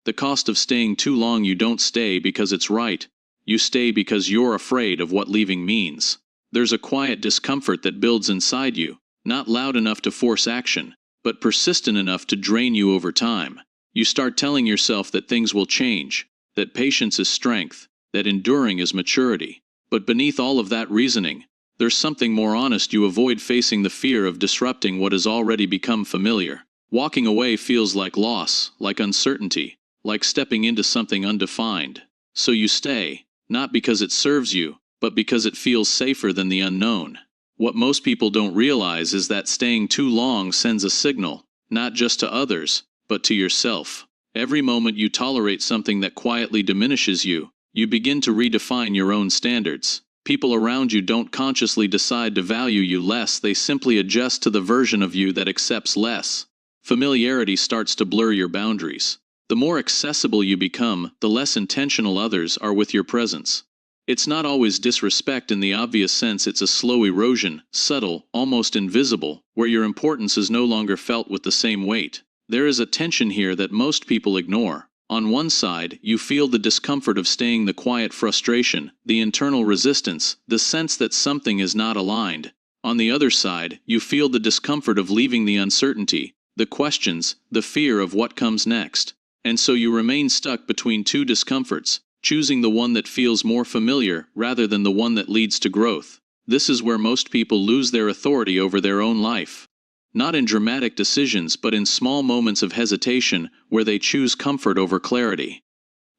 The cost of staying too long. You don't stay because it's right. You stay because you're afraid of what leaving means. There's a quiet discomfort that builds inside you, not loud enough to force action, but persistent enough to drain you over time. You start telling yourself that things will change, that patience is strength, that enduring is maturity. But beneath all of that reasoning, there's something more honest. You avoid facing the fear of disrupting what has already become familiar. Walking away feels like loss, like uncertainty, like stepping into something undefined. So you stay, not because it serves you, but because it feels safer than the unknown. What most people don't realize is that staying too long sends a signal, not just to others, but to yourself. Every moment you tolerate something that quietly diminishes you, you begin to redefine your own standards. People around you don't consciously decide to value you less, they simply adjust to the version of you that accepts less. Familiarity starts to blur your boundaries. The more accessible you become, the less intentional others are with your presence. It's not always disrespect in the obvious sense, it's a slow erosion, subtle, almost invisible, where your importance is no longer felt with the same weight. There is a tension here that most people ignore. On one side, you feel the discomfort of staying, the quiet frustration, the internal resistance, the sense that something is not aligned. On the other side, you feel the discomfort of leaving, the uncertainty, the questions, the fear of what comes next. And so you remain stuck between two discomforts, choosing the one that feels more familiar rather than the one that leads to growth. This is where most people lose their authority over their own life. Not in dramatic decisions, but in small moments of hesitation where they choose comfort over clarity.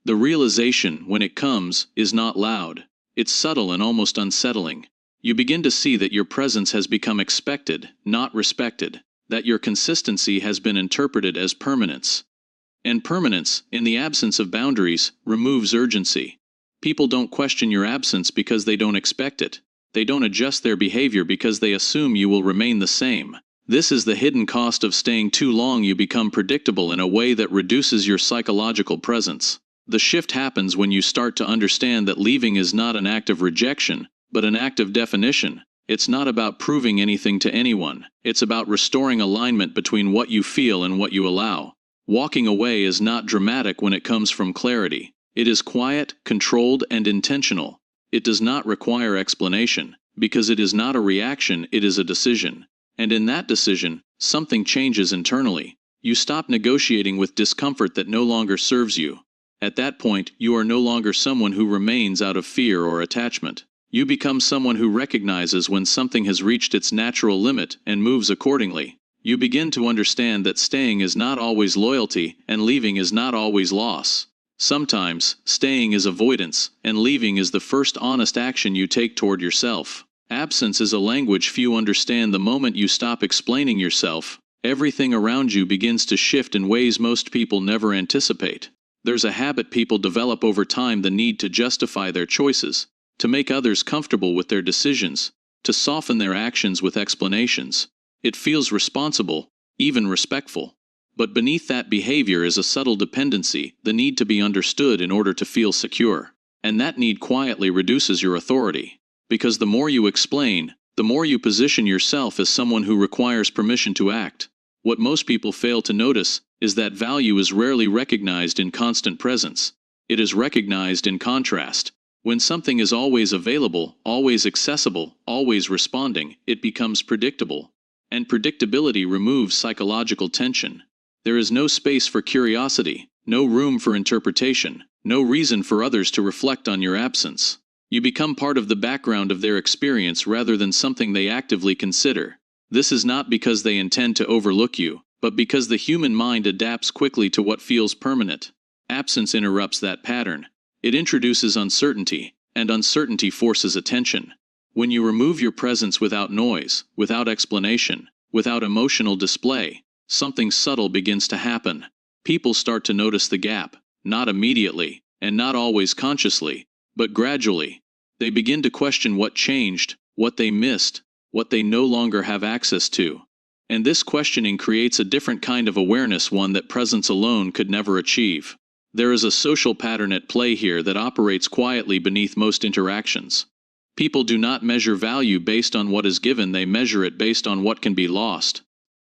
The realization, when it comes, is not loud. It's subtle and almost unsettling. You begin to see that your presence has become expected, not respected, that your consistency has been interpreted as permanence. And permanence, in the absence of boundaries, removes urgency. People don't question your absence because they don't expect it. They don't adjust their behavior because they assume you will remain the same. This is the hidden cost of staying too long. You become predictable in a way that reduces your psychological presence. The shift happens when you start to understand that leaving is not an act of rejection, but an act of definition. It's not about proving anything to anyone. It's about restoring alignment between what you feel and what you allow. Walking away is not dramatic when it comes from clarity. It is quiet, controlled, and intentional. It does not require explanation, because it is not a reaction, it is a decision. And in that decision, something changes internally. You stop negotiating with discomfort that no longer serves you. At that point, you are no longer someone who remains out of fear or attachment. You become someone who recognizes when something has reached its natural limit and moves accordingly. You begin to understand that staying is not always loyalty, and leaving is not always loss. Sometimes, staying is avoidance, and leaving is the first honest action you take toward yourself. Absence is a language few understand. The moment you stop explaining yourself, everything around you begins to shift in ways most people never anticipate. There's a habit people develop over time: the need to justify their choices, to make others comfortable with their decisions, to soften their actions with explanations. It feels responsible, even respectful. But beneath that behavior is a subtle dependency, the need to be understood in order to feel secure. And that need quietly reduces your authority. Because the more you explain, the more you position yourself as someone who requires permission to act. What most people fail to notice is that value is rarely recognized in constant presence. It is recognized in contrast. When something is always available, always accessible, always responding, it becomes predictable. And predictability removes psychological tension. There is no space for curiosity, no room for interpretation, no reason for others to reflect on your absence. You become part of the background of their experience rather than something they actively consider. This is not because they intend to overlook you, but because the human mind adapts quickly to what feels permanent. Absence interrupts that pattern. It introduces uncertainty, and uncertainty forces attention. When you remove your presence without noise, without explanation, without emotional display, something subtle begins to happen. People start to notice the gap, not immediately, and not always consciously, but gradually. They begin to question what changed, what they missed, what they no longer have access to. And this questioning creates a different kind of awareness, one that presence alone could never achieve. There is a social pattern at play here that operates quietly beneath most interactions. People do not measure value based on what is given, they measure it based on what can be lost.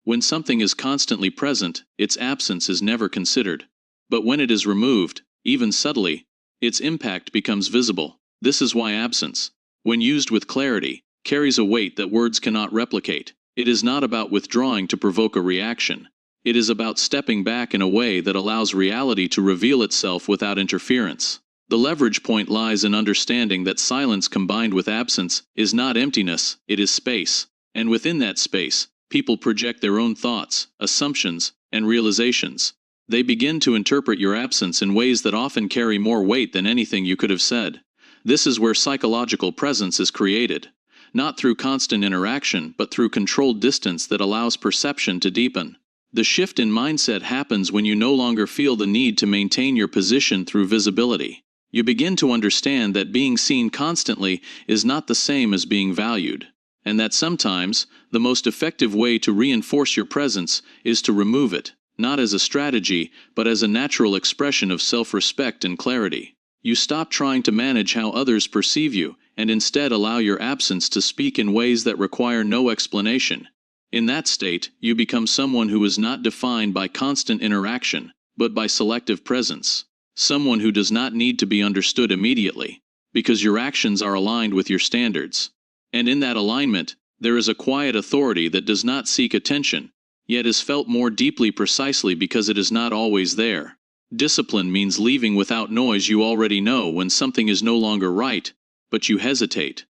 When something is constantly present, its absence is never considered. But when it is removed, even subtly, its impact becomes visible. This is why absence, when used with clarity, carries a weight that words cannot replicate. It is not about withdrawing to provoke a reaction. It is about stepping back in a way that allows reality to reveal itself without interference. The leverage point lies in understanding that silence combined with absence is not emptiness, it is space. And within that space, people project their own thoughts, assumptions, and realizations. They begin to interpret your absence in ways that often carry more weight than anything you could have said. This is where psychological presence is created. Not through constant interaction, but through controlled distance that allows perception to deepen. The shift in mindset happens when you no longer feel the need to maintain your position through visibility. You begin to understand that being seen constantly is not the same as being valued, and that sometimes, the most effective way to reinforce your presence is to remove it, not as a strategy, but as a natural expression of self-respect and clarity. You stop trying to manage how others perceive you, and instead allow your absence to speak in ways that require no explanation. In that state, you become someone who is not defined by constant interaction, but by selective presence. Someone who does not need to be understood immediately, because your actions are aligned with your standards. And in that alignment, there is a quiet authority that does not seek attention, yet is felt more deeply precisely because it is not always there. Discipline means leaving without noise. You already know when something is no longer right, but you hesitate.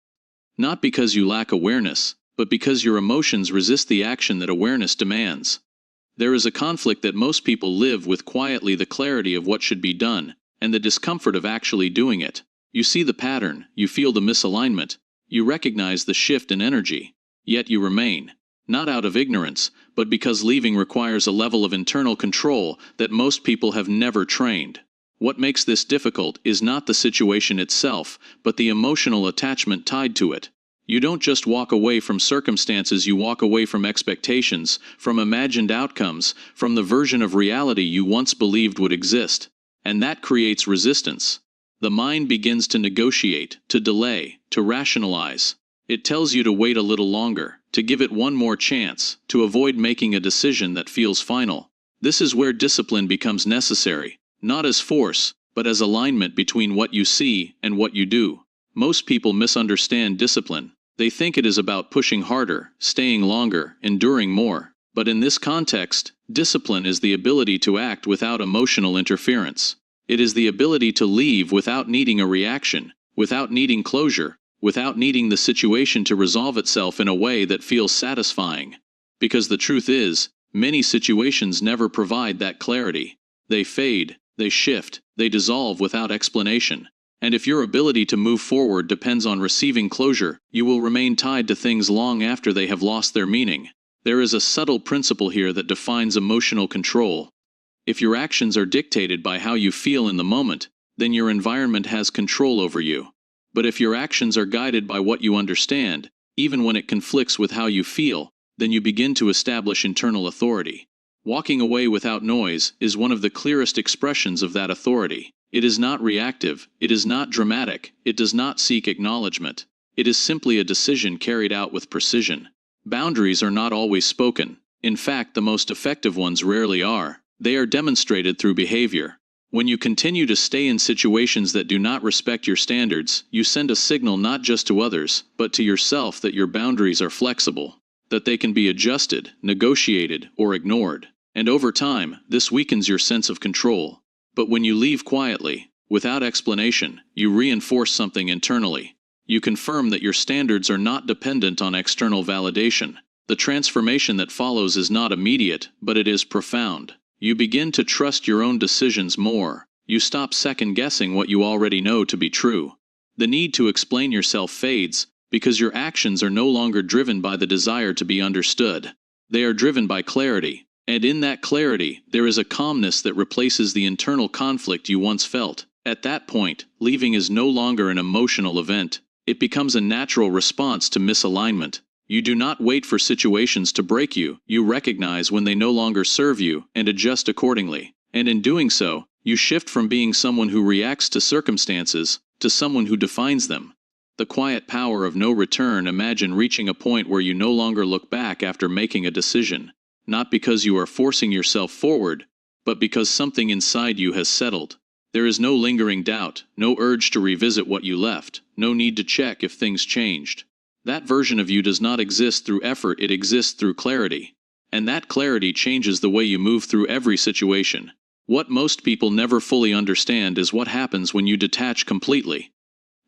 Not because you lack awareness, but because your emotions resist the action that awareness demands. There is a conflict that most people live with quietly: the clarity of what should be done, and the discomfort of actually doing it. You see the pattern, you feel the misalignment, you recognize the shift in energy, yet you remain. Not out of ignorance, but because leaving requires a level of internal control that most people have never trained. What makes this difficult is not the situation itself, but the emotional attachment tied to it. You don't just walk away from circumstances, you walk away from expectations, from imagined outcomes, from the version of reality you once believed would exist. And that creates resistance. The mind begins to negotiate, to delay, to rationalize. It tells you to wait a little longer, to give it one more chance, to avoid making a decision that feels final. This is where discipline becomes necessary, not as force, but as alignment between what you see and what you do. Most people misunderstand discipline. They think it is about pushing harder, staying longer, enduring more. But in this context, discipline is the ability to act without emotional interference. It is the ability to leave without needing a reaction, without needing closure, without needing the situation to resolve itself in a way that feels satisfying. Because the truth is, many situations never provide that clarity. They fade, they shift, they dissolve without explanation. And if your ability to move forward depends on receiving closure, you will remain tied to things long after they have lost their meaning. There is a subtle principle here that defines emotional control. If your actions are dictated by how you feel in the moment, then your environment has control over you. But if your actions are guided by what you understand, even when it conflicts with how you feel, then you begin to establish internal authority. Walking away without noise is one of the clearest expressions of that authority. It is not reactive, it is not dramatic, it does not seek acknowledgement. It is simply a decision carried out with precision. Boundaries are not always spoken. In fact, the most effective ones rarely are. They are demonstrated through behavior. When you continue to stay in situations that do not respect your standards, you send a signal not just to others, but to yourself that your boundaries are flexible, that they can be adjusted, negotiated, or ignored. And over time, this weakens your sense of control. But when you leave quietly, without explanation, you reinforce something internally. You confirm that your standards are not dependent on external validation. The transformation that follows is not immediate, but it is profound. You begin to trust your own decisions more. You stop second-guessing what you already know to be true. The need to explain yourself fades, because your actions are no longer driven by the desire to be understood. They are driven by clarity. And in that clarity, there is a calmness that replaces the internal conflict you once felt. At that point, leaving is no longer an emotional event. It becomes a natural response to misalignment. You do not wait for situations to break you, you recognize when they no longer serve you, and adjust accordingly. And in doing so, you shift from being someone who reacts to circumstances, to someone who defines them. The quiet power of no return. Imagine reaching a point where you no longer look back after making a decision. Not because you are forcing yourself forward, but because something inside you has settled. There is no lingering doubt, no urge to revisit what you left, no need to check if things changed. That version of you does not exist through effort, it exists through clarity. And that clarity changes the way you move through every situation. What most people never fully understand is what happens when you detach completely.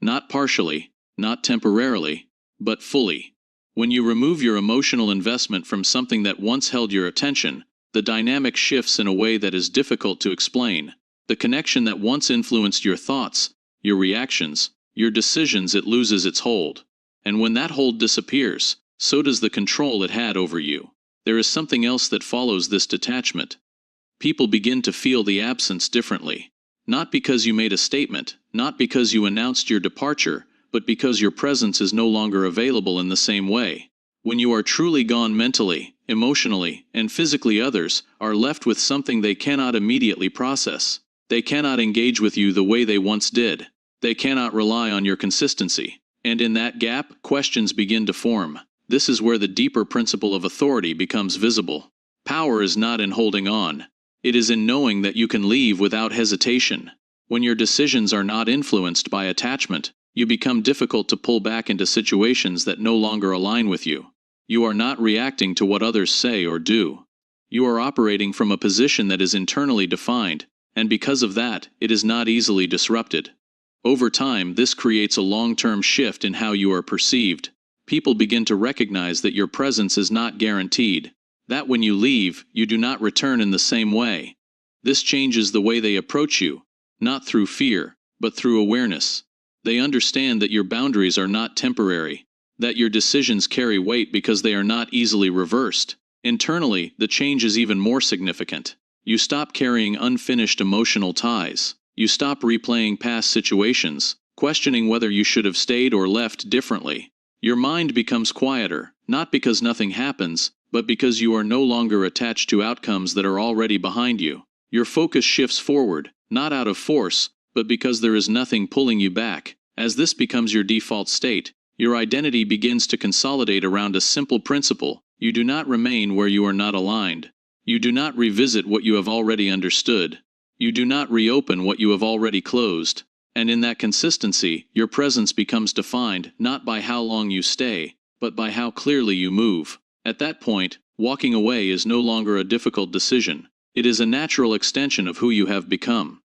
Not partially, not temporarily, but fully. When you remove your emotional investment from something that once held your attention, the dynamic shifts in a way that is difficult to explain. The connection that once influenced your thoughts, your reactions, your decisions, it loses its hold. And when that hold disappears, so does the control it had over you. There is something else that follows this detachment. People begin to feel the absence differently. Not because you made a statement, not because you announced your departure, but because your presence is no longer available in the same way. When you are truly gone mentally, emotionally, and physically, others are left with something they cannot immediately process. They cannot engage with you the way they once did. They cannot rely on your consistency. And in that gap, questions begin to form. This is where the deeper principle of authority becomes visible. Power is not in holding on. It is in knowing that you can leave without hesitation. When your decisions are not influenced by attachment, you become difficult to pull back into situations that no longer align with you. You are not reacting to what others say or do. You are operating from a position that is internally defined, and because of that, it is not easily disrupted. Over time, this creates a long-term shift in how you are perceived. People begin to recognize that your presence is not guaranteed, that when you leave, you do not return in the same way. This changes the way they approach you, not through fear, but through awareness. They understand that your boundaries are not temporary, that your decisions carry weight because they are not easily reversed. Internally, the change is even more significant. You stop carrying unfinished emotional ties. You stop replaying past situations, questioning whether you should have stayed or left differently. Your mind becomes quieter, not because nothing happens, but because you are no longer attached to outcomes that are already behind you. Your focus shifts forward, not out of force, but because there is nothing pulling you back. As this becomes your default state, your identity begins to consolidate around a simple principle: you do not remain where you are not aligned. You do not revisit what you have already understood. You do not reopen what you have already closed. And in that consistency, your presence becomes defined not by how long you stay, but by how clearly you move. At that point, walking away is no longer a difficult decision. It is a natural extension of who you have become.